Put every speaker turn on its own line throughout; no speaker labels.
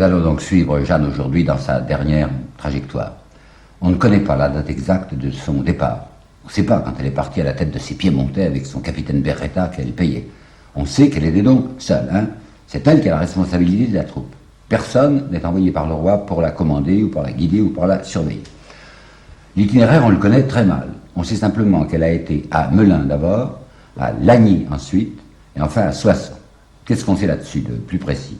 Nous allons donc suivre Jeanne aujourd'hui dans sa dernière trajectoire. On ne connaît pas la date exacte de son départ. On ne sait pas quand elle est partie à la tête de ses piémontais avec son capitaine Berretta qu'elle payait. On sait qu'elle était donc seule. C'est elle qui a la responsabilité de la troupe. Personne n'est envoyé par le roi pour la commander ou pour la guider ou pour la surveiller. L'itinéraire, on le connaît très mal. On sait simplement qu'elle a été à Melun d'abord, à Lagny ensuite, et enfin à Soissons. Qu'est-ce qu'on sait là-dessus de plus précis?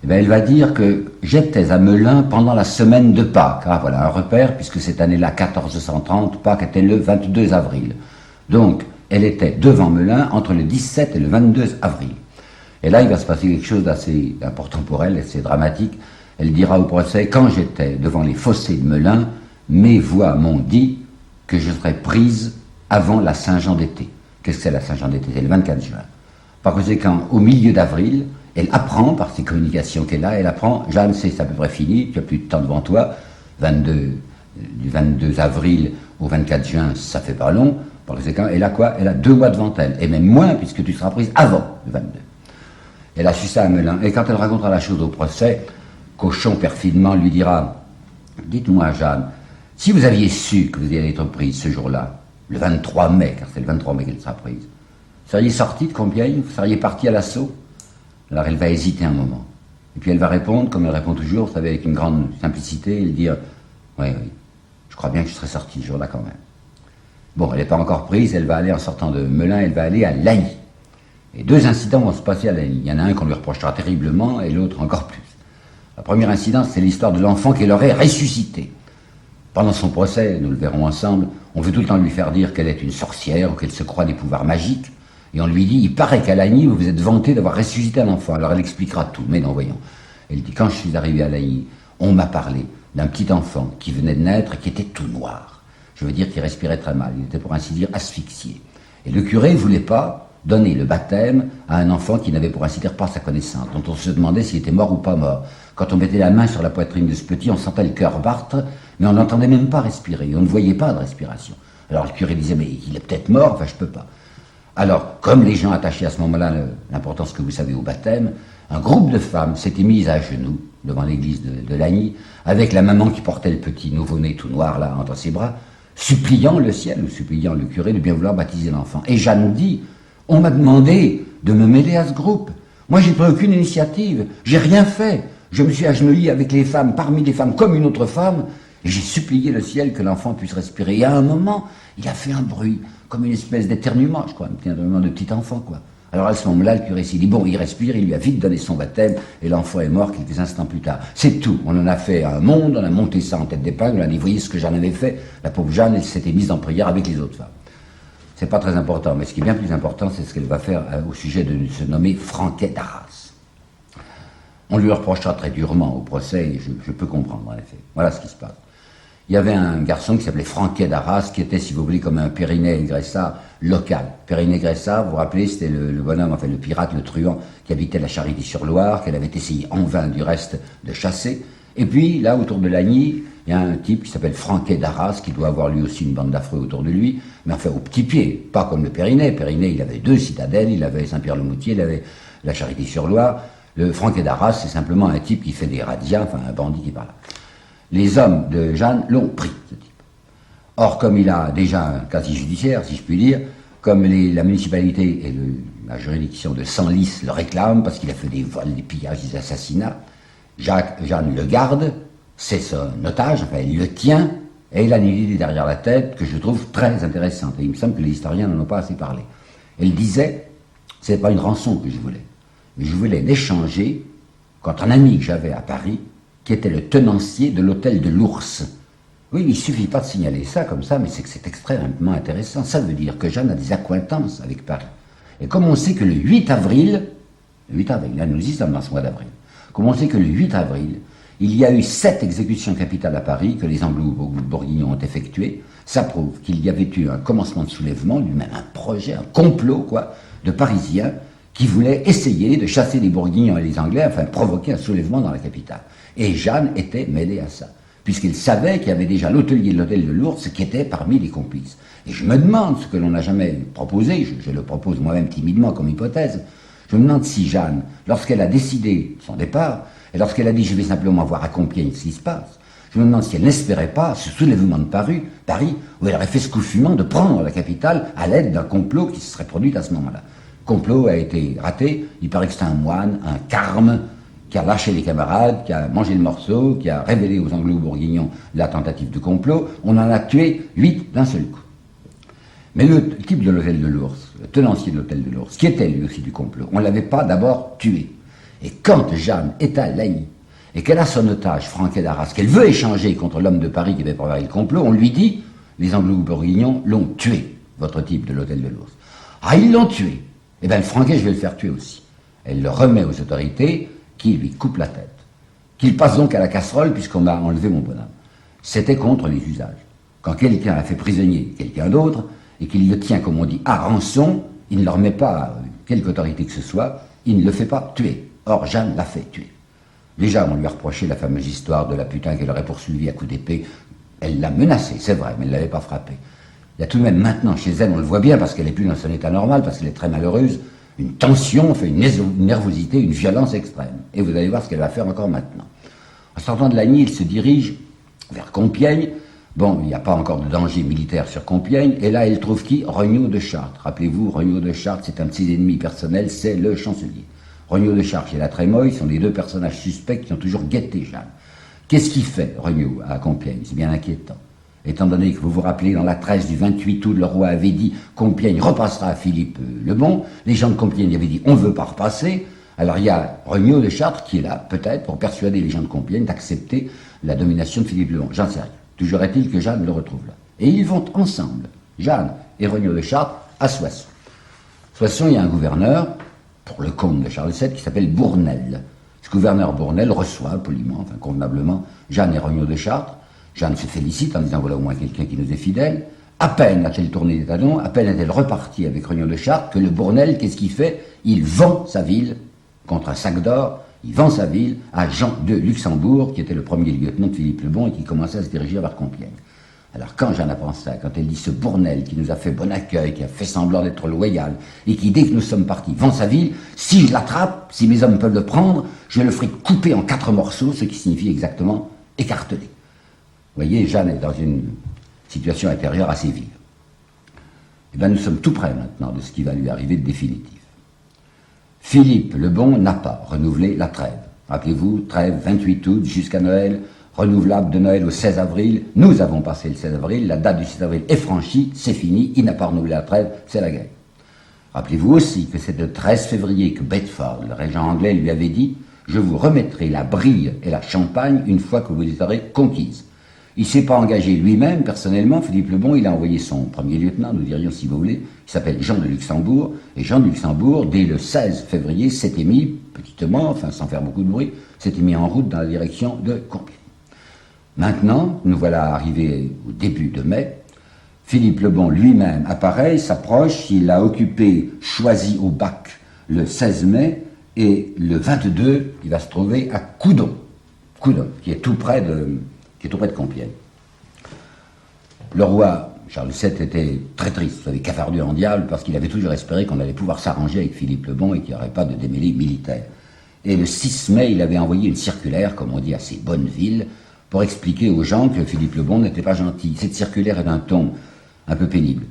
Eh bien, elle va dire que j'étais à Melun pendant la semaine de Pâques. Ah, voilà un repère, puisque cette année-là, 1430, Pâques était le 22 avril. Donc, elle était devant Melun entre le 17 et le 22 avril. Et là, il va se passer quelque chose d'assez important pour elle, assez dramatique. Elle dira au procès, quand j'étais devant les fossés de Melun, mes voix m'ont dit que je serais prise avant la Saint-Jean d'été. Qu'est-ce que c'est la Saint-Jean d'été? C'est le 24 juin. Par conséquent, au milieu d'avril, elle apprend, par ces communications qu'elle a, elle apprend, Jeanne, c'est à peu près fini, tu n'as plus de temps devant toi, du 22 avril au 24 juin, ça fait pas long, par conséquent, elle a quoi? Elle a 2 mois devant elle, et même moins, puisque tu seras prise avant le 22. Elle a su ça à Melun, et quand elle racontera la chose au procès, Cochon perfidement lui dira, dites-moi Jeanne, si vous aviez su que vous alliez être prise ce jour-là, le 23 mai, car c'est le 23 mai qu'elle sera prise, vous seriez sortie de Compiègne, vous seriez partie à l'assaut? Alors elle va hésiter un moment. Et puis elle va répondre, comme elle répond toujours, vous savez, avec une grande simplicité, elle dire oui, je crois bien que je serais sorti ce jour-là quand même. Bon, elle n'est pas encore prise, elle va aller, en sortant de Melun, elle va aller à Lagny. Et 2 incidents vont se passer à Lagny. Il y en a un qu'on lui reprochera terriblement, et l'autre encore plus. La première incident, c'est l'histoire de l'enfant qu'elle aurait ressuscité. Pendant son procès, nous le verrons ensemble, on veut tout le temps lui faire dire qu'elle est une sorcière ou qu'elle se croit des pouvoirs magiques. Et on lui dit, il paraît qu'à Lagny, vous vous êtes vanté d'avoir ressuscité un enfant. Alors elle expliquera tout, mais non, voyons. Elle dit, quand je suis arrivé à Lagny, on m'a parlé d'un petit enfant qui venait de naître et qui était tout noir. Je veux dire qu'il respirait très mal, il était pour ainsi dire asphyxié. Et le curé ne voulait pas donner le baptême à un enfant qui n'avait pour ainsi dire pas sa connaissance, dont on se demandait s'il était mort ou pas mort. Quand on mettait la main sur la poitrine de ce petit, on sentait le cœur battre, mais on n'entendait même pas respirer, on ne voyait pas de respiration. Alors le curé disait, mais il est peut-être mort, enfin je peux pas. Alors, comme les gens attachaient à ce moment-là l'importance que vous savez au baptême, un groupe de femmes s'était mis à genoux devant l'église de Lagny, avec la maman qui portait le petit nouveau-né tout noir là entre ses bras, suppliant le ciel, ou suppliant le curé de bien vouloir baptiser l'enfant. Et Jeanne dit, on m'a demandé de me mêler à ce groupe. Moi, j'ai pris aucune initiative, j'ai rien fait. Je me suis agenouillé avec les femmes, parmi les femmes, comme une autre femme, et j'ai supplié le ciel que l'enfant puisse respirer. Et à un moment, il a fait un bruit, comme une espèce d'éternuement, je crois, un éternuement de petit enfant, quoi. Alors à ce moment-là, le curé s'est dit, bon, il respire, il lui a vite donné son baptême, et l'enfant est mort quelques instants plus tard. C'est tout. On en a fait un monde, on a monté ça en tête d'épingle, on a dit, voyez ce que Jeanne avait fait. La pauvre Jeanne, elle s'était mise en prière avec les autres femmes. C'est pas très important, mais ce qui est bien plus important, c'est ce qu'elle va faire au sujet de se nommer Franquet d'Arras. On lui reprochera très durement au procès, et je peux comprendre, en effet. Voilà ce qui se passe. Il y avait un garçon qui s'appelait Franquet d'Arras, qui était, si vous voulez, comme un Périnet-Gressart local. Périnet-Gressart, vous vous rappelez, c'était le bonhomme, enfin le pirate, le truand, qui habitait la Charité-sur-Loire, qu'elle avait essayé en vain, du reste, de chasser. Et puis, là, autour de Lagny, il y a un type qui s'appelle Franquet d'Arras, qui doit avoir lui aussi une bande d'affreux autour de lui, mais enfin au petit pied, pas comme le Périnet. Périnet, il avait 2 citadelles, il avait Saint-Pierre-le-Moutier, il avait la Charité-sur-Loire. Le Franquet d'Arras, c'est simplement un type qui fait des radias, enfin un bandit qui parle. Les hommes de Jeanne l'ont pris, ce type. Or, comme il a déjà un casier judiciaire, si je puis dire, comme la municipalité et la juridiction de Senlis le réclament, parce qu'il a fait des vols, des pillages, des assassinats, Jeanne le garde, c'est son otage, enfin, il le tient, et il a une idée derrière la tête que je trouve très intéressante. Et il me semble que les historiens n'en ont pas assez parlé. Elle disait, c'est pas une rançon que je voulais, mais je voulais l'échanger contre un ami que j'avais à Paris, qui était le tenancier de l'hôtel de l'Ours. Oui, il ne suffit pas de signaler ça comme ça, mais c'est que c'est extrêmement intéressant. Ça veut dire que Jeanne a des accointances avec Paris. Et comme on sait que le 8 avril, là nous y sommes dans ce mois d'avril, comme on sait que le 8 avril, il y a eu 7 exécutions capitales à Paris que les Anglo-Bourguignons ont effectuées, ça prouve qu'il y avait eu un commencement de soulèvement, lui-même un projet, un complot, quoi, de Parisiens qui voulaient essayer de chasser les Bourguignons et les Anglais, enfin provoquer un soulèvement dans la capitale. Et Jeanne était mêlée à ça, puisqu'il savait qu'il y avait déjà l'hôtelier de l'hôtel de l'Ours qui était parmi les complices. Et je me demande ce que l'on n'a jamais proposé, je le propose moi-même timidement comme hypothèse, Je me demande si Jeanne, lorsqu'elle a décidé son départ, et lorsqu'elle a dit « je vais simplement voir à Compiègne ce qui se passe », je me demande si elle n'espérait pas ce soulèvement de Paris, où elle aurait fait ce coup fumant de prendre la capitale à l'aide d'un complot qui se serait produit à ce moment-là. Le complot a été raté, il paraît que c'est un moine, un carme, qui a lâché les camarades, qui a mangé le morceau, qui a révélé aux Anglo-Bourguignons la tentative de complot. On en a tué 8 d'un seul coup. Mais le type de l'hôtel de l'Ours, le tenancier de l'hôtel de l'Ours, qui était lui aussi du complot, on ne l'avait pas d'abord tué. Et quand Jeanne est à Laï, et qu'elle a son otage, Franquet d'Arras, qu'elle veut échanger contre l'homme de Paris qui avait préparé le complot, on lui dit, les Anglo-Bourguignons l'ont tué, votre type de l'hôtel de l'Ours. Ah, ils l'ont tué. Eh bien, le Franquet, je vais le faire tuer aussi. Elle le remet aux autorités, qui lui coupe la tête. Qu'il passe donc à la casserole, puisqu'on m'a enlevé mon bonhomme. C'était contre les usages. Quand quelqu'un a fait prisonnier quelqu'un d'autre, et qu'il le tient, comme on dit, à rançon, il ne le remet pas à quelque autorité que ce soit, il ne le fait pas tuer. Or, Jeanne l'a fait tuer. Déjà, on lui a reproché la fameuse histoire de la putain qu'elle aurait poursuivie à coups d'épée. Elle l'a menacée, c'est vrai, mais elle ne l'avait pas frappée. Il y a tout de même maintenant chez elle, on le voit bien, parce qu'elle n'est plus dans son état normal, parce qu'elle est très malheureuse, une tension, une nervosité, une violence extrême. Et vous allez voir ce qu'elle va faire encore maintenant. En sortant de Lagny, il se dirige vers Compiègne. Bon, il n'y a pas encore de danger militaire sur Compiègne. Et là, elle trouve qui? Regnault de Chartres. Rappelez-vous, Regnault de Chartres, c'est un de ses ennemis personnels, c'est le chancelier. Regnault de Chartres et la Trémoille sont les deux personnages suspects qui ont toujours guetté Jeanne. Qu'est-ce qu'il fait, Regnault, à Compiègne? C'est bien inquiétant. Étant donné que vous vous rappelez, dans la 13 du 28 août, le roi avait dit « Compiègne repassera à Philippe le Bon ». Les gens de Compiègne avaient dit « On ne veut pas repasser ». Alors il y a Regnault de Chartres qui est là, peut-être, pour persuader les gens de Compiègne d'accepter la domination de Philippe le Bon. J'en sais rien. Toujours est-il que Jeanne le retrouve là. Et ils vont ensemble, Jeanne et Regnault de Chartres, à Soissons. Soissons, il y a un gouverneur, pour le comte de Charles VII, qui s'appelle Bournel. Ce gouverneur Bournel reçoit poliment, enfin convenablement, Jeanne et Regnault de Chartres. Jeanne se félicite en disant voilà au moins quelqu'un qui nous est fidèle. À peine a-t-elle tourné les talons, à peine est-elle repartie avec Regnault de Chartres, que le Bournel, qu'est-ce qu'il fait? Il vend sa ville contre un sac d'or, il vend sa ville à Jean de Luxembourg, qui était le premier lieutenant de Philippe le Bon et qui commençait à se diriger vers Compiègne. Alors quand Jeanne apprend ça, quand elle dit ce Bournel qui nous a fait bon accueil, qui a fait semblant d'être loyal, et qui dès que nous sommes partis vend sa ville, si je l'attrape, si mes hommes peuvent le prendre, je le ferai couper en 4 morceaux, ce qui signifie exactement écarteler. Vous voyez, Jeanne est dans une situation intérieure assez vive. Eh bien, nous sommes tout près maintenant de ce qui va lui arriver de définitif. Philippe le Bon n'a pas renouvelé la trêve. Rappelez-vous, trêve 28 août jusqu'à Noël, renouvelable de Noël au 16 avril. Nous avons passé le 16 avril, la date du 16 avril est franchie, c'est fini, il n'a pas renouvelé la trêve, c'est la guerre. Rappelez-vous aussi que c'est le 13 février que Bedford, le régent anglais, lui avait dit « Je vous remettrai la Brie et la Champagne une fois que vous les aurez conquises ». Il ne s'est pas engagé lui-même, personnellement. Philippe le Bon, il a envoyé son premier lieutenant, nous dirions si vous voulez, qui s'appelle Jean de Luxembourg. Et Jean de Luxembourg, dès le 16 février, s'était mis, petitement, enfin sans faire beaucoup de bruit, s'était mis en route dans la direction de Compiègne. Maintenant, nous voilà arrivés au début de mai. Philippe le Bon lui-même apparaît, s'approche, il a occupé Choisy au Bac le 16 mai, et le 22, il va se trouver à Coudon, qui est tout près de Compiègne. Le roi Charles VII était très triste, il avait cafardu en diable, parce qu'il avait toujours espéré qu'on allait pouvoir s'arranger avec Philippe le Bon et qu'il n'y aurait pas de démêlés militaires. Et le 6 mai, il avait envoyé une circulaire, comme on dit à ces bonnes villes, pour expliquer aux gens que Philippe le Bon n'était pas gentil. Cette circulaire est d'un ton un peu pénible.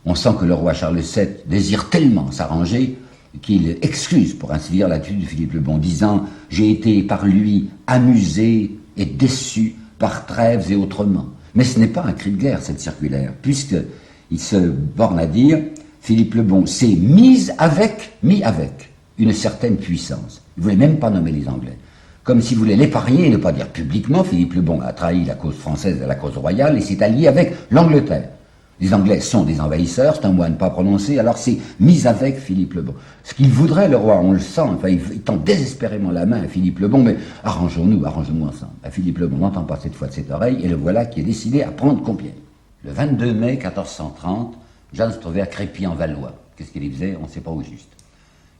On sent que le roi Charles VII désire tellement s'arranger qu'il excuse, pour ainsi dire, l'attitude de Philippe le Bon, disant « J'ai été par lui amusé et déçu par trêves et autrement ». Mais ce n'est pas un cri de guerre, cette circulaire, puisqu'il se borne à dire « Philippe le Bon s'est mis avec une certaine puissance ». Il ne voulait même pas nommer les Anglais. Comme s'il voulait l'épargner et ne pas dire publiquement, Philippe le Bon a trahi la cause française et la cause royale et s'est allié avec l'Angleterre. Les Anglais sont des envahisseurs, c'est un mot à ne pas prononcer, alors c'est mis avec Philippe le Bon. Ce qu'il voudrait, le roi, on le sent, enfin, il tend désespérément la main à Philippe le Bon, mais arrangeons-nous ensemble. Philippe le Bon n'entend pas cette fois de cette oreille, et le voilà qui est décidé à prendre Compiègne. Le 22 mai 1430, Jeanne se trouvait à Crépy-en-Valois. Qu'est-ce qu'il y faisait? On ne sait pas au juste.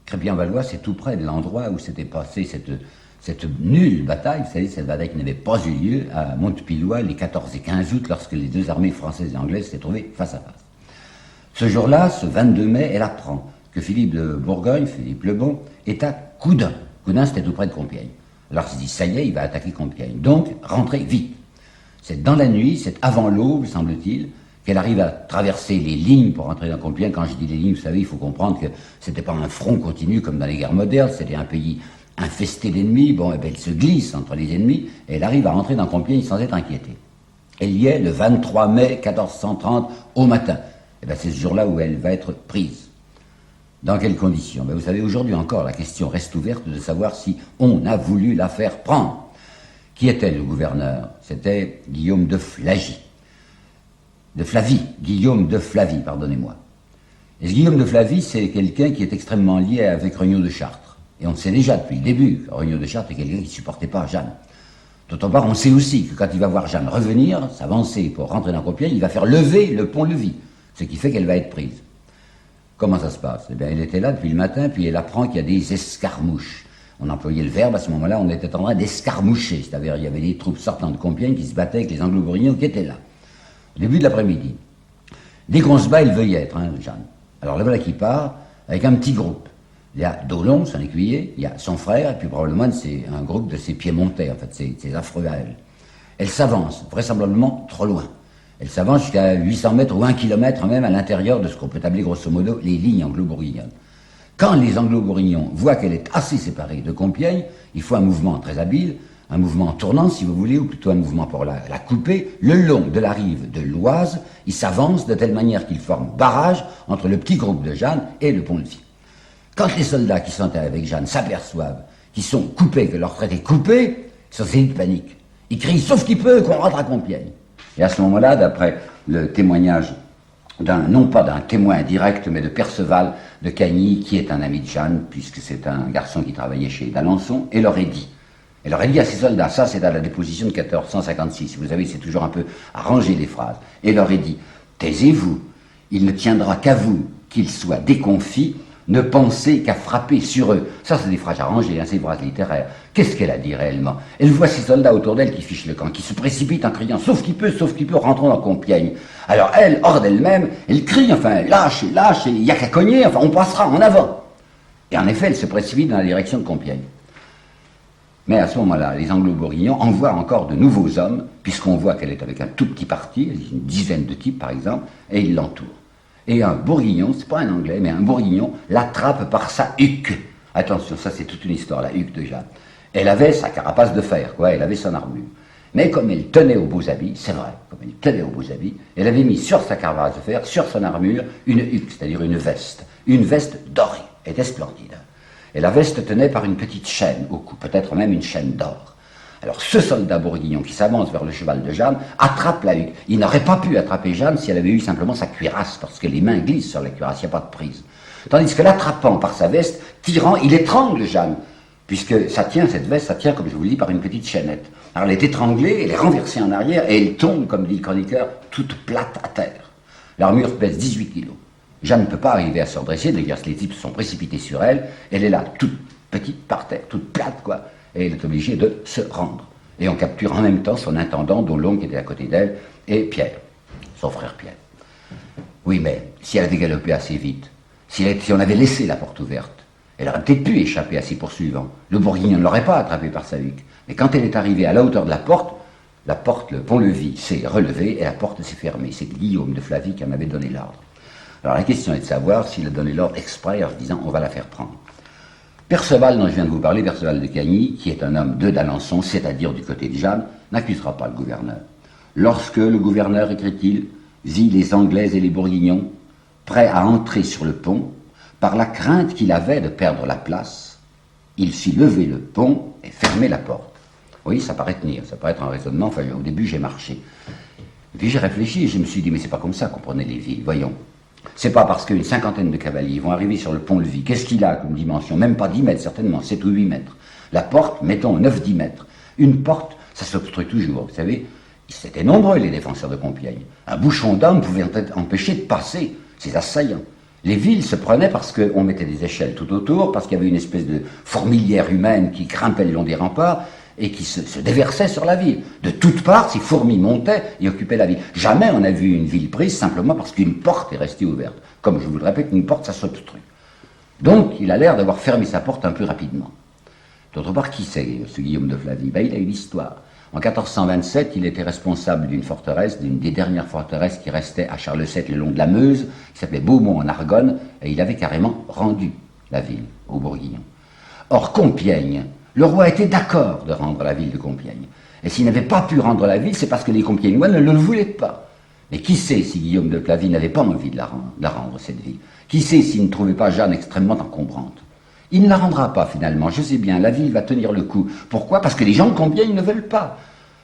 Crépy-en-Valois, c'est tout près de l'endroit où s'était passée cette nulle bataille, vous savez, cette bataille qui n'avait pas eu lieu à Montepilloy les 14 et 15 août, lorsque les deux armées françaises et anglaises s'étaient trouvées face à face. Ce jour-là, ce 22 mai, elle apprend que Philippe de Bourgogne, Philippe le Bon, est à Coudun. Coudun, c'était tout près de Compiègne. Alors il se dit, ça y est, il va attaquer Compiègne. Donc, rentrez vite. C'est dans la nuit, c'est avant l'aube, semble-t-il, qu'elle arrive à traverser les lignes pour rentrer dans Compiègne. Quand je dis les lignes, vous savez, il faut comprendre que c'était pas un front continu comme dans les guerres modernes, c'était un pays infesté d'ennemis. Bon, et bien, elle se glisse entre les ennemis et elle arrive à rentrer dans Compiègne sans être inquiétée. Elle y est le 23 mai 1430 au matin. Et bien, c'est ce jour-là où elle va être prise. Dans quelles conditions? Ben, vous savez, aujourd'hui encore, la question reste ouverte de savoir si on a voulu la faire prendre. Qui était le gouverneur? C'était Guillaume de Flavie. Guillaume de Flavie, pardonnez-moi. Et ce Guillaume de Flavie, c'est quelqu'un qui est extrêmement lié avec Regnault de Chartres. Et on le sait déjà depuis le début que Regnault de Chartres est quelqu'un qui ne supportait pas Jeanne. D'autre part, on sait aussi que quand il va voir Jeanne revenir, s'avancer pour rentrer dans Compiègne, il va faire lever le pont-levis, ce qui fait qu'elle va être prise. Comment ça se passe? Eh bien, elle était là depuis le matin, puis elle apprend qu'il y a des escarmouches. On employait le verbe, à ce moment-là, on était en train d'escarmoucher, c'est-à-dire il y avait des troupes sortant de Compiègne qui se battaient avec les Anglo-Bourguignons qui étaient là. Au début de l'après-midi. Dès qu'on se bat, il veut y être, Jeanne. Alors là, voilà qui part avec un petit groupe. Il y a Dolon, son écuyer, il y a son frère, et puis probablement c'est un groupe de ses piémontais, en fait, ses affreux à elle. Elle s'avance, vraisemblablement trop loin. Elle s'avance jusqu'à 800 mètres ou 1 kilomètre même à l'intérieur de ce qu'on peut appeler grosso modo les lignes anglo-bourguignonnes. Quand les anglo-bourguignons voient qu'elle est assez séparée de Compiègne, il faut un mouvement très habile, un mouvement tournant si vous voulez, ou plutôt un mouvement pour la couper. Le long de la rive de l'Oise, il s'avance de telle manière qu'il forme barrage entre le petit groupe de Jeanne et le pont-levis. Quand les soldats qui sont avec Jeanne s'aperçoivent qu'ils sont coupés, que leur traite est coupée, ils sont saisis de panique. Ils crient, sauf qu'il peut, qu'on rentre à Compiègne. Et à ce moment-là, d'après le témoignage non pas d'un témoin direct, mais de Perceval de Cagny, qui est un ami de Jeanne, puisque c'est un garçon qui travaillait chez d'Alençon, et leur est dit. Elle aurait dit à ses soldats, ça c'est à la déposition de 1456, vous savez, c'est toujours un peu arrangé les phrases, et leur est dit, taisez-vous, il ne tiendra qu'à vous qu'il soit déconfit, ne pensez qu'à frapper sur eux. Ça c'est des phrases arrangées, c'est des phrases littéraires. Qu'est-ce qu'elle a dit réellement? Elle voit ses soldats autour d'elle qui fichent le camp, qui se précipitent en criant, sauf qu'il peut, rentrons dans Compiègne. Alors elle, hors d'elle-même, elle crie, enfin, lâche, il n'y a qu'à cogner, enfin, on passera en avant. Et en effet, elle se précipite dans la direction de Compiègne. Mais à ce moment-là, les Anglo-Bourguignons envoient encore de nouveaux hommes, puisqu'on voit qu'elle est avec un tout petit parti, une dizaine de types par exemple, et ils l'entourent. Et un Bourguignon, c'est pas un Anglais, mais un Bourguignon l'attrape par sa huque. Attention, ça c'est toute une histoire, la huque de Jeanne. Elle avait sa carapace de fer, quoi, elle avait son armure. Mais comme elle tenait aux beaux habits, c'est vrai, comme elle tenait aux beaux habits, elle avait mis sur sa carapace de fer, sur son armure, une huque, c'est-à-dire une veste dorée, elle était splendide. Et la veste tenait par une petite chaîne au cou, peut-être même une chaîne d'or. Alors ce soldat bourguignon qui s'avance vers le cheval de Jeanne attrape la huque. Il n'aurait pas pu attraper Jeanne si elle avait eu simplement sa cuirasse, parce que les mains glissent sur la cuirasse, il n'y a pas de prise. Tandis que l'attrapant par sa veste, tirant, il étrangle Jeanne, puisque ça tient, cette veste, ça tient, comme je vous le dis, par une petite chaînette. Alors elle est étranglée, elle est renversée en arrière, et elle tombe, comme dit le chroniqueur, toute plate à terre. L'armure pèse 18 kilos. Jeanne ne peut pas arriver à se redresser, d'ailleurs les types sont précipités sur elle, elle est là, toute petite par terre, toute plate, quoi, et elle est obligée de se rendre. Et on capture en même temps son intendant, Dolon, qui était à côté d'elle, et Pierre, son frère Pierre. Oui, mais si elle avait galopé assez vite, si on avait laissé la porte ouverte, elle aurait peut-être pu échapper à ses poursuivants. Le Bourguignon ne l'aurait pas attrapée par sa huque. Mais quand elle est arrivée à la hauteur de la porte, le pont-levis s'est relevé et la porte s'est fermée. C'est Guillaume de Flavie qui en avait donné l'ordre. Alors la question est de savoir s'il a donné l'ordre exprès en se disant on va la faire prendre. Perceval, dont je viens de vous parler, Perceval de Cagny, qui est un homme de d'Alençon, c'est-à-dire du côté de Jeanne, n'accusera pas le gouverneur. Lorsque le gouverneur, écrit-il, vit les Anglais et les Bourguignons prêts à entrer sur le pont, par la crainte qu'il avait de perdre la place, il fit lever le pont et fermer la porte. Oui, ça paraît tenir, ça paraît être un raisonnement, enfin au début j'ai marché. Puis j'ai réfléchi et je me suis dit, mais c'est pas comme ça qu'on prenait les villes, voyons. C'est pas parce qu'une cinquantaine de cavaliers vont arriver sur le pont-levis, qu'est-ce qu'il a comme dimension? Même pas 10 mètres certainement, 7 ou 8 mètres. La porte, mettons 9-10 mètres. Une porte, ça s'obstrue toujours, vous savez. C'était nombreux les défenseurs de Compiègne. Un bouchon d'hommes pouvait empêcher de passer ses assaillants. Les villes se prenaient parce qu'on mettait des échelles tout autour, parce qu'il y avait une espèce de fourmilière humaine qui grimpait le long des remparts et qui se déversait sur la ville. De toutes parts, ces fourmis montaient et occupaient la ville. Jamais on n'a vu une ville prise simplement parce qu'une porte est restée ouverte. Comme je vous le répète, une porte, ça s'obstrue. Donc, il a l'air d'avoir fermé sa porte un peu rapidement. D'autre part, qui c'est, ce Guillaume de Flavie? Il a une histoire. En 1427, il était responsable d'une forteresse, d'une des dernières forteresses qui restait à Charles VII le long de la Meuse, qui s'appelait Beaumont en Argonne, et il avait carrément rendu la ville aux Bourguignons. Or, Compiègne, le roi était d'accord de rendre la ville de Compiègne. Et s'il n'avait pas pu rendre la ville, c'est parce que les Compiègnois ne le voulaient pas. Mais qui sait si Guillaume de Flavie n'avait pas envie de la rendre, cette ville? Qui sait s'il ne trouvait pas Jeanne extrêmement encombrante? Il ne la rendra pas finalement, je sais bien, la ville va tenir le coup. Pourquoi? Parce que les gens de Compiègne ne veulent pas.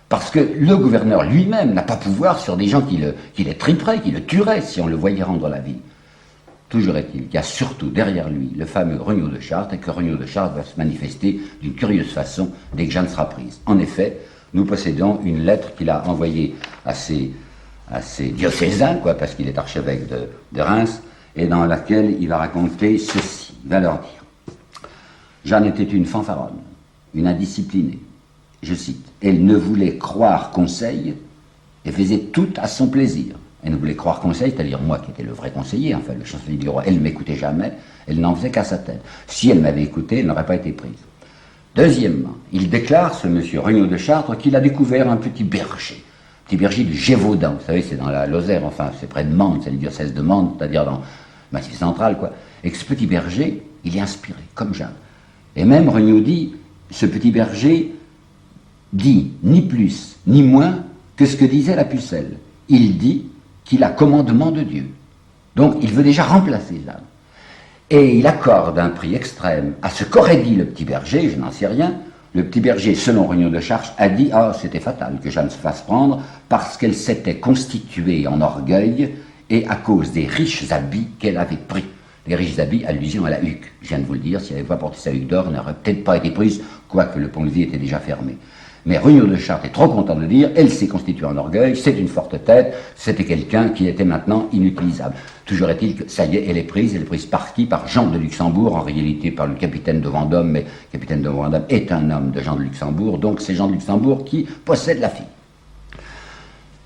Parce que le gouverneur lui-même n'a pas pouvoir sur des gens qui les triperaient, qui le tueraient si on le voyait rendre la ville. Toujours est-il qu'il y a surtout derrière lui le fameux Regnault de Chartres, et que Regnault de Chartres va se manifester d'une curieuse façon dès que Jeanne sera prise. En effet, nous possédons une lettre qu'il a envoyée à ses diocésains, parce qu'il est archevêque de Reims, et dans laquelle il va raconter ceci. Il va leur dire: Jeanne était une fanfaronne, une indisciplinée. Je cite: elle ne voulait croire conseil et faisait tout à son plaisir. Elle ne voulait croire conseil, c'est-à-dire moi qui étais le vrai conseiller, enfin le chancelier du roi, elle ne m'écoutait jamais, elle n'en faisait qu'à sa tête. Si elle m'avait écouté, elle n'aurait pas été prise. Deuxièmement, il déclare, ce monsieur Regnault de Chartres, qu'il a découvert un petit berger du Gévaudan. Vous savez, c'est dans la Lozère, enfin c'est près de Mende, c'est le diocèse de Mende, c'est-à-dire dans le Massif central, Et que ce petit berger, il est inspiré, comme Jeanne. Et même Regnault dit, ce petit berger dit ni plus ni moins que ce que disait la pucelle. Il dit qu'il a commandement de Dieu. Donc il veut déjà remplacer Jeanne. Et il accorde un prix extrême à ce qu'aurait dit le petit berger, je n'en sais rien. Le petit berger, selon Regnault de Chartres, a dit: ah, c'était fatal que Jeanne se fasse prendre parce qu'elle s'était constituée en orgueil et à cause des riches habits qu'elle avait pris. Les riches habits, allusion à la huque. Je viens de vous le dire, si elle n'avait pas porté sa huque d'or, elle n'aurait peut-être pas été prise, quoique le pont-levis était déjà fermé. Mais Regnault de Chartres est trop content de dire: elle s'est constituée en orgueil, c'est une forte tête, c'était quelqu'un qui était maintenant inutilisable. Toujours est-il que ça y est, elle est prise par qui? Par Jean de Luxembourg, en réalité par le capitaine de Vendôme, mais le capitaine de Vendôme est un homme de Jean de Luxembourg, donc c'est Jean de Luxembourg qui possède la fille.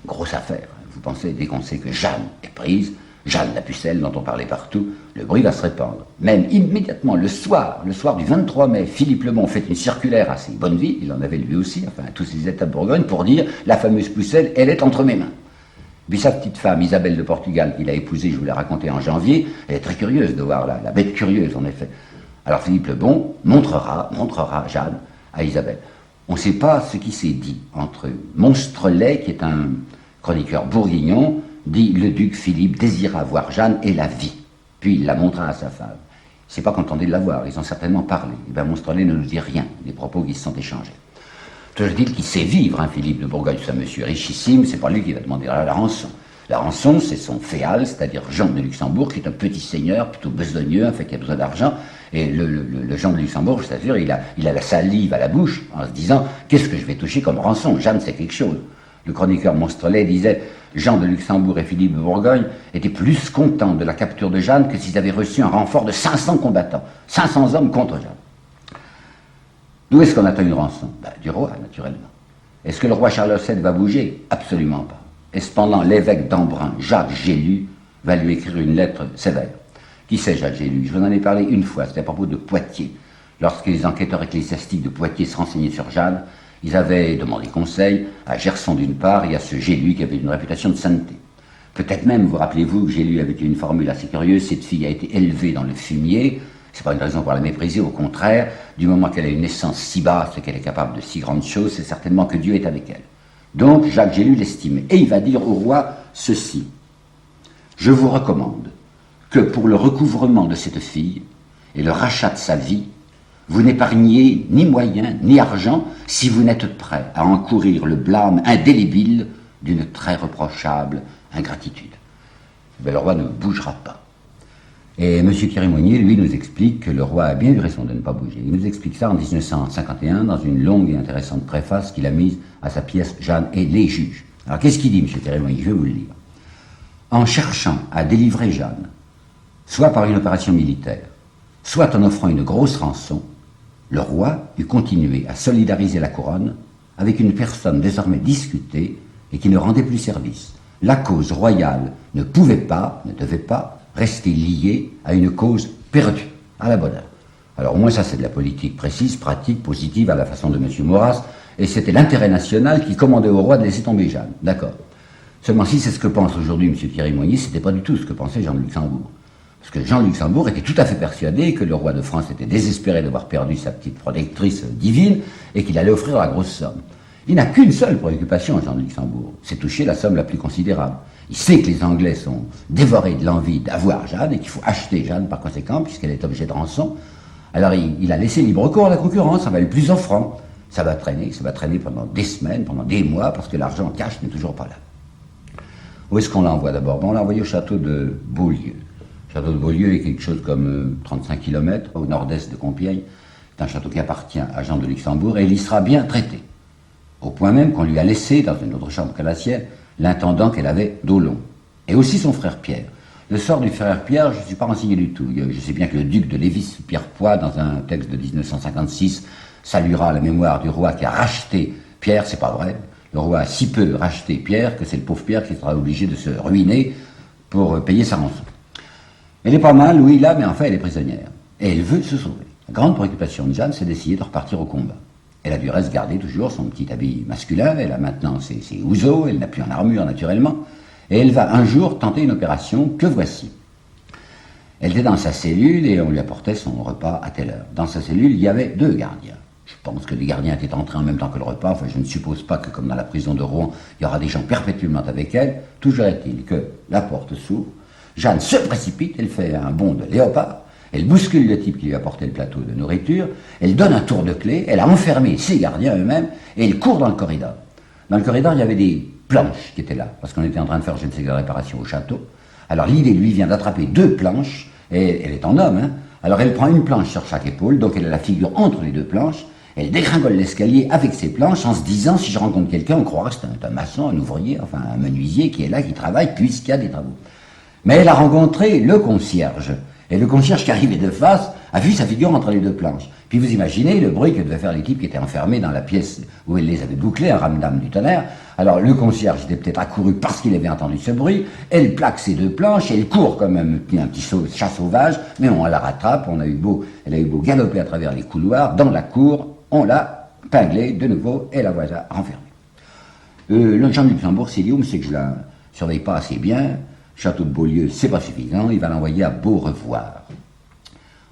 Grosse affaire, vous pensez, dès qu'on sait que Jeanne est prise, Jeanne la pucelle dont on parlait partout, le bruit va se répandre. Même immédiatement, le soir du 23 mai, Philippe le Bon fait une circulaire à ses bonnes villes, il en avait lui aussi, enfin à tous ses états de Bourgogne, pour dire: la fameuse pucelle, elle est entre mes mains. Puis sa petite femme, Isabelle de Portugal, qu'il a épousée, je vous l'ai raconté en janvier, elle est très curieuse de voir la bête curieuse en effet. Alors Philippe le Bon montrera Jeanne à Isabelle. On ne sait pas ce qui s'est dit entre Monstrelet, qui est un chroniqueur bourguignon, dit: le duc Philippe désira voir Jeanne et la vit. Puis il la montra à sa femme. Il ne s'est pas contenté de la voir, ils ont certainement parlé. Et bien Monstrelet ne nous dit rien des propos qui se sont échangés. Toujours dit qu'il sait vivre, Philippe de Bourgogne, c'est un monsieur richissime, c'est pas lui qui va demander la rançon. La rançon, c'est son féal, c'est-à-dire Jean de Luxembourg, qui est un petit seigneur, plutôt besogneux, qui a besoin d'argent. Et le Jean de Luxembourg, je t'assure, il a la salive à la bouche, en se disant: qu'est-ce que je vais toucher comme rançon? Jeanne, c'est quelque chose. Le chroniqueur Monstrelet disait: Jean de Luxembourg et Philippe de Bourgogne étaient plus contents de la capture de Jeanne que s'ils avaient reçu un renfort de 500 combattants, 500 hommes contre Jeanne. D'où est-ce qu'on attend une rançon? Du roi, naturellement. Est-ce que le roi Charles VII va bouger? Absolument pas. Et cependant, l'évêque d'Embrun, Jacques Gélu, va lui écrire une lettre sévère. Qui c'est Jacques Gélu? Je vous en ai parlé une fois, c'était à propos de Poitiers. Lorsque les enquêteurs ecclésiastiques de Poitiers se renseignaient sur Jeanne, ils avaient demandé conseil à Gerson d'une part et à ce Gélu qui avait une réputation de sainteté. Peut-être même, vous rappelez-vous que Gélu avait une formule assez curieuse: cette fille a été élevée dans le fumier. C'est pas une raison pour la mépriser, au contraire, du moment qu'elle a une naissance si basse et qu'elle est capable de si grandes choses, c'est certainement que Dieu est avec elle. Donc Jacques Gélu l'estimait. Et il va dire au roi ceci: je vous recommande que pour le recouvrement de cette fille et le rachat de sa vie, vous n'épargniez ni moyens ni argent si vous n'êtes prêt à encourir le blâme indélébile d'une très reprochable ingratitude. Mais le roi ne bougera pas. Et M. Thierry-Monnier, lui, nous explique que le roi a bien eu raison de ne pas bouger. Il nous explique ça en 1951 dans une longue et intéressante préface qu'il a mise à sa pièce Jeanne et les juges. Alors qu'est-ce qu'il dit, M. Thierry-Monnier? Je vais vous le lire. En cherchant à délivrer Jeanne, soit par une opération militaire, soit en offrant une grosse rançon, le roi eût continué à solidariser la couronne avec une personne désormais discutée et qui ne rendait plus service. La cause royale ne pouvait pas, ne devait pas rester liée à une cause perdue. à la bonne heure. Alors au moins ça c'est de la politique précise, pratique, positive, à la façon de M. Maurras, et c'était l'intérêt national qui commandait au roi de laisser tomber Jeanne, d'accord. Seulement si c'est ce que pense aujourd'hui M. Thierry Moigny, c'était pas du tout ce que pensait Jean de Luxembourg. Parce que Jean de Luxembourg était tout à fait persuadé que le roi de France était désespéré d'avoir perdu sa petite protectrice divine et qu'il allait offrir la grosse somme. Il n'a qu'une seule préoccupation, Jean de Luxembourg, c'est toucher la somme la plus considérable. Il sait que les Anglais sont dévorés de l'envie d'avoir Jeanne et qu'il faut acheter Jeanne par conséquent, puisqu'elle est objet de rançon. Alors il a laissé libre cours à la concurrence, ça va le plus offrant. Ça va traîner pendant des semaines, pendant des mois, parce que l'argent cash n'est toujours pas là. Où est-ce qu'on l'envoie d'abord? On l'a envoyé au château de Beaulieu. Le château de Beaulieu est quelque chose comme 35 km au nord-est de Compiègne. C'est un château qui appartient à Jean de Luxembourg et il y sera bien traité. Au point même qu'on lui a laissé, dans une autre chambre que la sienne, l'intendant qu'elle avait d'Aulon. Et aussi son frère Pierre. Le sort du frère Pierre, je ne suis pas renseigné du tout. Je sais bien que le duc de Lévis, Pierrepoix, dans un texte de 1956, saluera la mémoire du roi qui a racheté Pierre, c'est pas vrai. Le roi a si peu racheté Pierre que c'est le pauvre Pierre qui sera obligé de se ruiner pour payer sa rançon. Elle est pas mal, oui, là, mais enfin, elle est prisonnière. Et elle veut se sauver. La grande préoccupation de Jeanne, c'est d'essayer de repartir au combat. Elle a du reste gardé toujours son petit habit masculin, elle a maintenant ses houseaux, elle n'a plus en armure naturellement, et elle va un jour tenter une opération que voici. Elle était dans sa cellule et on lui apportait son repas à telle heure. Dans sa cellule, il y avait 2 gardiens. Je pense que les gardiens étaient entrés en même temps que le repas, enfin je ne suppose pas que comme dans la prison de Rouen, il y aura des gens perpétuellement avec elle. Toujours est-il que la porte s'ouvre, Jeanne se précipite, elle fait un bond de léopard, elle bouscule le type qui lui a porté le plateau de nourriture, elle donne un tour de clé, elle a enfermé ses gardiens eux-mêmes, et elle court dans le corridor. Dans le corridor, il y avait des planches qui étaient là, parce qu'on était en train de faire je ne sais quelle réparation au château. Alors l'idée lui vient d'attraper 2 planches, et elle est en homme, hein. Alors elle prend une planche sur chaque épaule, donc elle a la figure entre les 2 planches, elle dégringole l'escalier avec ses planches en se disant, si je rencontre quelqu'un, on croira que c'est un maçon, un ouvrier, enfin un menuisier qui est là, qui travaille, puisqu'il y a des travaux. Mais elle a rencontré le concierge. Et le concierge qui arrivait de face a vu sa figure entre les 2 planches. Puis vous imaginez le bruit que devaient faire les types qui étaient enfermés dans la pièce où elle les avait bouclés, un ramdam du tonnerre. Alors le concierge était peut-être accouru parce qu'il avait entendu ce bruit. Elle plaque ses 2 planches et elle court comme un petit chat sauvage. Mais on la rattrape, elle a eu beau galoper à travers les couloirs, dans la cour, on l'a pinglée de nouveau et la voilà renfermée. Le Jean de Luxembourg s'est dit, c'est que je la surveille pas assez bien. Château de Beaulieu, c'est pas suffisant, il va l'envoyer à Beaurevoir.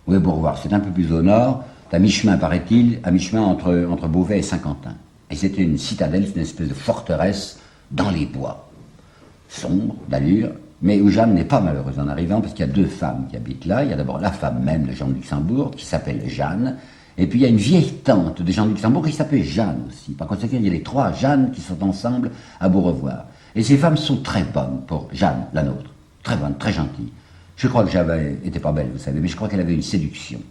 Oui, Beaurevoir, c'est un peu plus au nord, à mi-chemin, paraît-il, à mi-chemin entre Beauvais et Saint-Quentin. Et c'était une citadelle, une espèce de forteresse dans les bois, sombre, d'allure, mais où Jeanne n'est pas malheureuse en arrivant, parce qu'il y a 2 femmes qui habitent là. Il y a d'abord la femme même de Jean de Luxembourg, qui s'appelle Jeanne, et puis il y a une vieille tante de Jean de Luxembourg qui s'appelle Jeanne aussi. Par conséquent, il y a les 3 Jeannes qui sont ensemble à Beaurevoir. Et ces femmes sont très bonnes pour Jeanne, la nôtre. Très bonne, très gentille. Je crois que j'avais été pas belle, vous savez, mais je crois qu'elle avait une séduction.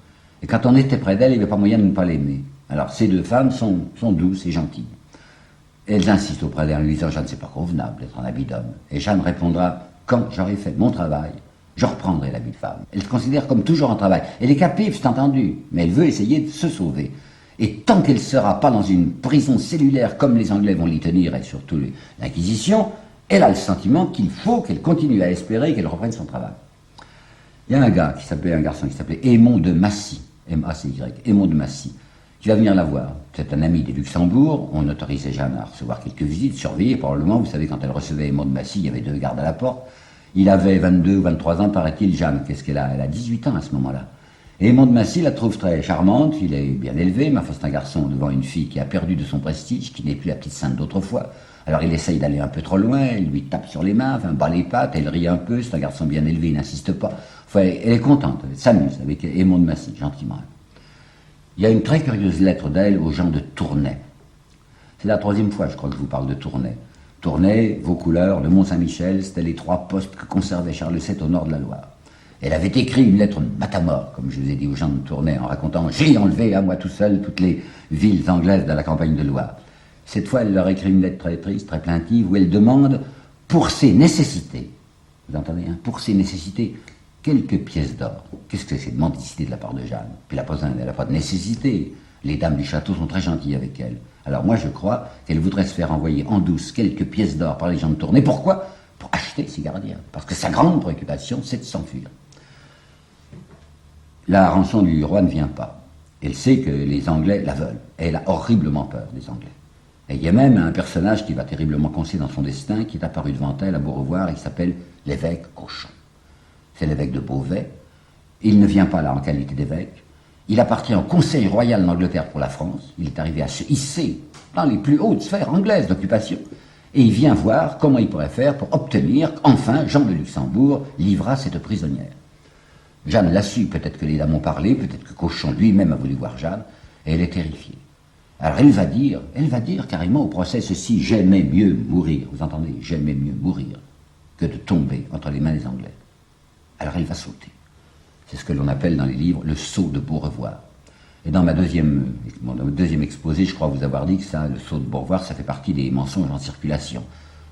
Et quand on était près d'elle, il n'y avait pas moyen de ne pas l'aimer. Alors ces 2 femmes sont douces et gentilles. Elles insistent auprès d'elle en lui disant, Jeanne, c'est pas convenable d'être en habit d'homme. Et Jeanne répondra, quand j'aurai fait mon travail, je reprendrai l'habit de femme. Elle se considère comme toujours en travail. Elle est captive, c'est entendu, mais elle veut essayer de se sauver. Et tant qu'elle ne sera pas dans une prison cellulaire comme les Anglais vont l'y tenir, et surtout l'Inquisition, elle a le sentiment qu'il faut qu'elle continue à espérer qu'elle reprenne son travail. Il y a un garçon qui s'appelait Aymon de Massy, M-A-C-Y, Aymon de Massy, qui va venir la voir. C'est un ami des Luxembourg, on autorisait Jeanne à recevoir quelques visites, surveillées probablement, vous savez, quand elle recevait Aymon de Massy, il y avait 2 gardes à la porte. Il avait 22 ou 23 ans, paraît-il. Jeanne, qu'est-ce qu'elle a? Elle a 18 ans à ce moment-là. Et Aymon de Massy la trouve très charmante, il est bien élevé, mais enfin c'est un garçon devant une fille qui a perdu de son prestige, qui n'est plus la petite sainte d'autrefois. Alors il essaye d'aller un peu trop loin, elle lui tape sur les mains, enfin bat les pattes, elle rit un peu, c'est un garçon bien élevé, il n'insiste pas. Enfin, elle est contente, elle s'amuse avec Aymon de Massy, gentiment. Il y a une très curieuse lettre d'elle aux gens de Tournai. C'est la 3e fois, je crois, que je vous parle de Tournai. Tournai, Vaucouleurs, le Mont-Saint-Michel, c'était les 3 postes que conservait Charles VII au nord de la Loire. Elle avait écrit une lettre matamor, comme je vous ai dit aux gens de Tournai, en racontant « J'ai enlevé à moi tout seul toutes les villes anglaises de la campagne de Loire ». Cette fois, elle leur écrit une lettre très triste, très plaintive, où elle demande, pour ses nécessités, vous entendez, hein, pour ses nécessités, quelques pièces d'or. Qu'est-ce que c'est de mendicité de la part de Jeanne? Puis elle n'a pas de nécessité. Les dames du château sont très gentilles avec elle. Alors moi, je crois qu'elle voudrait se faire envoyer en douce quelques pièces d'or par les gens de Tournai. Pourquoi? Pour acheter ses gardiens. Parce que sa grande préoccupation, c'est de s'enfuir. La rançon du roi ne vient pas. Elle sait que les Anglais la veulent. Et elle a horriblement peur des Anglais. Et il y a même un personnage qui va terriblement coincer dans son destin, qui est apparu devant elle à Beaurevoir, et qui s'appelle l'évêque Cochon. C'est l'évêque de Beauvais. Il ne vient pas là en qualité d'évêque. Il appartient au Conseil royal d'Angleterre pour la France. Il est arrivé à se hisser dans les plus hautes sphères anglaises d'occupation. Et il vient voir comment il pourrait faire pour obtenir qu'enfin Jean de Luxembourg livrât cette prisonnière. Jeanne l'a su, peut-être que les dames ont parlé, peut-être que Cochon lui-même a voulu voir Jeanne, et elle est terrifiée. Alors elle va dire carrément au procès ceci: j'aimais mieux mourir, vous entendez, j'aimais mieux mourir que de tomber entre les mains des Anglais. Alors elle va sauter. C'est ce que l'on appelle dans les livres le saut de Beaurevoir. Et dans mon deuxième exposé, je crois vous avoir dit que ça, le saut de Beaurevoir, ça fait partie des mensonges en circulation.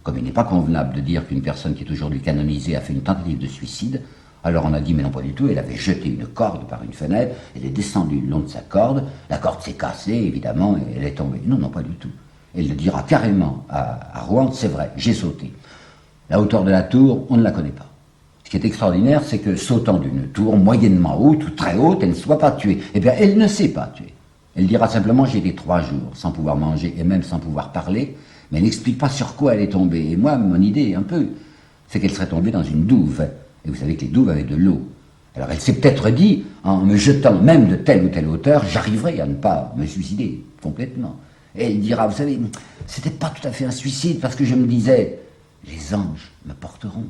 Comme il n'est pas convenable de dire qu'une personne qui est aujourd'hui canonisée a fait une tentative de suicide, alors on a dit mais non pas du tout, elle avait jeté une corde par une fenêtre, elle est descendue le long de sa corde, la corde s'est cassée évidemment et elle est tombée. Non, non pas du tout. Elle le dira carrément à Rouen, c'est vrai, j'ai sauté. La hauteur de la tour, on ne la connaît pas. Ce qui est extraordinaire, c'est que sautant d'une tour moyennement haute ou très haute, elle ne soit pas tuée. Eh bien, elle ne s'est pas tuée. Elle dira simplement j'ai été 3 jours sans pouvoir manger et même sans pouvoir parler, mais elle n'explique pas sur quoi elle est tombée. Et moi, mon idée, un peu, c'est qu'elle serait tombée dans une douve. Et vous savez que les douves avaient de l'eau. Alors elle s'est peut-être dit, en me jetant même de telle ou telle hauteur, j'arriverai à ne pas me suicider complètement. Et elle dira, vous savez, c'était pas tout à fait un suicide parce que je me disais, les anges me porteront.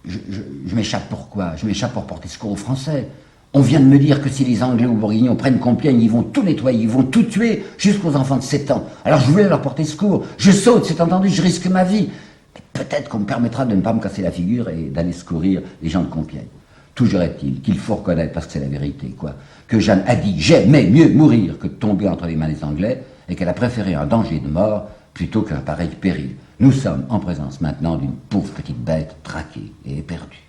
Je m'échappe pourquoi? Je m'échappe pour porter secours aux Français. On vient de me dire que si les Anglais ou Bourguignons prennent Compiègne, ils vont tout nettoyer, ils vont tout tuer, jusqu'aux enfants de 7 ans. Alors je voulais leur porter secours. Je saute, c'est entendu, je risque ma vie. Mais peut-être qu'on me permettra de ne pas me casser la figure et d'aller secourir les gens de Compiègne. Toujours est-il qu'il faut reconnaître, parce que c'est la vérité, quoi, que Jeanne a dit « j'aimais mieux mourir que de tomber entre les mains des Anglais » et qu'elle a préféré un danger de mort plutôt qu'un pareil péril. Nous sommes en présence maintenant d'une pauvre petite bête traquée et éperdue.